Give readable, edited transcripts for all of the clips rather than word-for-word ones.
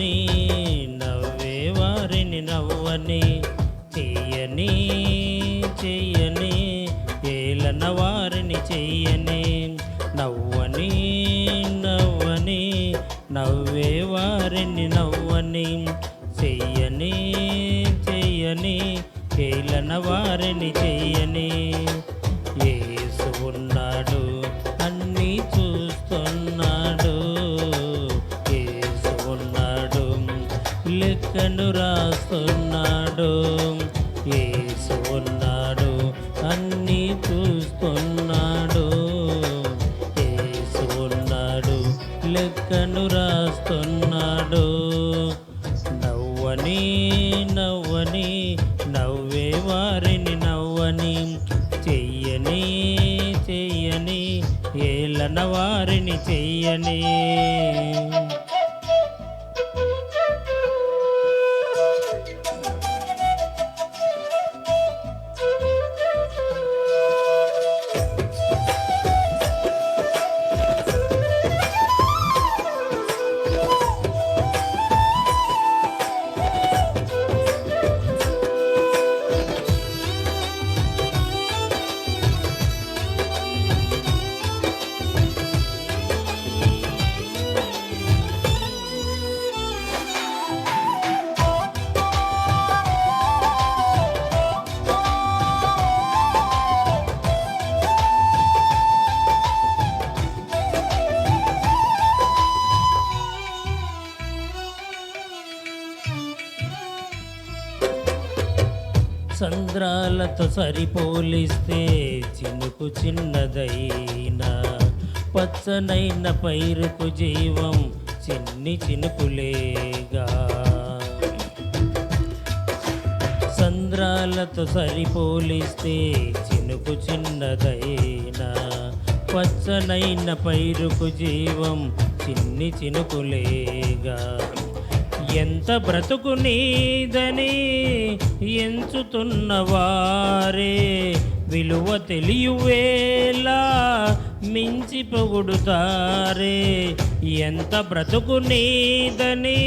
నవ్వని నవ్వే వారిని నవ్వని చెయ్యని చెయ్యని ఏలన వారిని చెయ్యని నవ్వని నవ్వని నవ్వే వారిని నవ్వని చెయ్యని చెయ్యని ఏలన వారిని చెయ్యని యేసు ఉన్నాడు అన్నీ చూస్తున్నాడు యేసు ఉన్నాడు లెక్కను రాస్తున్నాడు యేసు ఉన్నాడు అన్నీ చూస్తున్నాడు యేసు ఉన్నాడు లెక్కను రాస్తున్నాడు నవ్వని నవ్వని నవ్వే వారిని నవ్వని చెయ్యని చెయ్యని ఏలన వారిని చెయ్యని సంద్రాలతో సరిపోలిస్తే చినుకు చిన్నదైనా పచ్చనైన పైరుకు జీవం చిన్ని చినుకులేగా సంద్రాలతో సరిపోలిస్తే చినుకు చిన్నదైనా పచ్చనైన పైరుకు జీవం చిన్ని చినుకులేగా ఎంత బ్రతుకు నీదని ఎంచుతున్న వారే విలువ తెలియవేలా మించి పొగుడుతారే ఎంత బ్రతుకు నీదని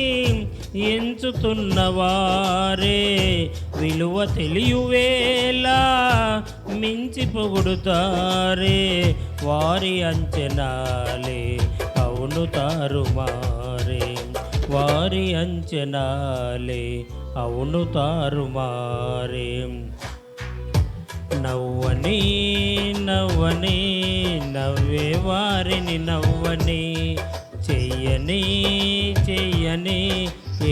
ఎంచుతున్న వారే విలువ తెలియవేలా మించి పొగుడుతారే వారి అంచనాలే అవును తారుమారే వారి అంచనాలే అవును తారుమారే నవ్వని నవ్వని నవ్వే వారిని నవ్వని చెయ్యని చెయ్యని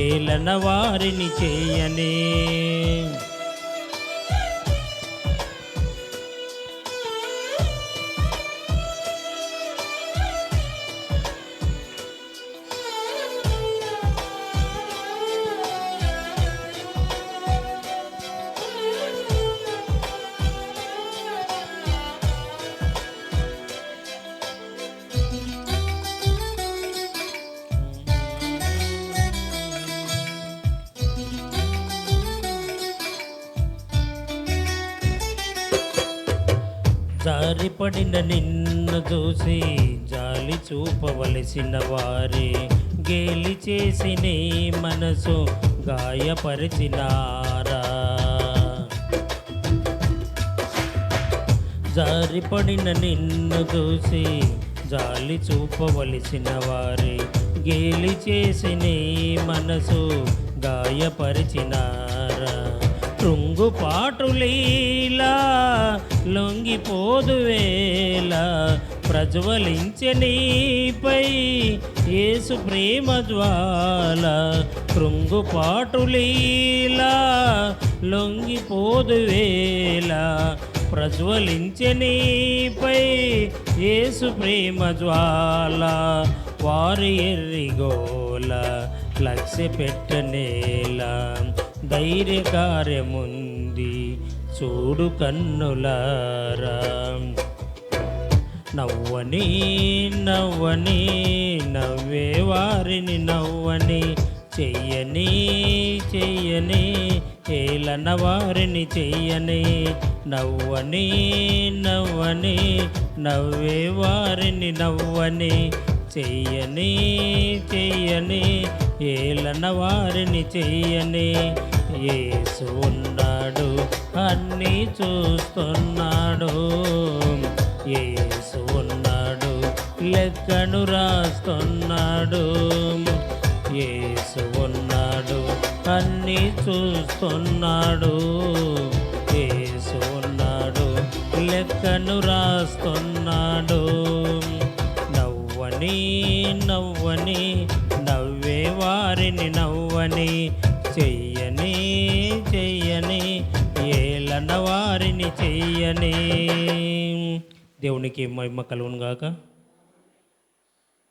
ఏలన వారిని చెయ్యని జారిపడిన నిన్ను చూసి జాలి చూపవలసిన వారే గేలి చేసి నీ మనసు గాయపరిచినారా జారిపడిన నిన్ను చూసి జాలి చూపవలసిన వారే గేలి చేసి నీ మనసు గాయపరిచినారా కృంగుపాటులీలా లొంగిపోదు వేళ ప్రజ్వలించె నీపై యేసు ప్రేమ జ్వాల కృంగుపాటులీలా లొంగిపోదు వేళ ప్రజ్వలించె నీపై యేసు ప్రేమ జ్వాల వారి ఎర్రిగోల లక్ష్య పెట్టనేలా ధైర్య కార్యముంది చూడు కన్నులారా నవ్వని నవ్వని నవ్వే వారిని నవ్వని చెయ్యని చెయ్యని ఏలన వారిని చెయ్యని నవ్వని నవ్వని నవ్వే వారిని నవ్వని చెయ్యని చెయ్యని ఏలన వారిని చెయ్యని. యేసు ఉన్నాడు, అన్నీ చూస్తున్నాడు. యేసు ఉన్నాడు, లెక్కను రాస్తున్నాడు. యేసు ఉన్నాడు, అన్నీ చూస్తున్నాడు. యేసు ఉన్నాడు, లెక్కను రాస్తున్నాడు. నవ్వని నవ్వని నవ్వే వారిని నవ్వని, చెయ్యని చెయ్యని ఏలన వారిని చెయ్యని. దేవునికి మహిమ కలుగును గాక.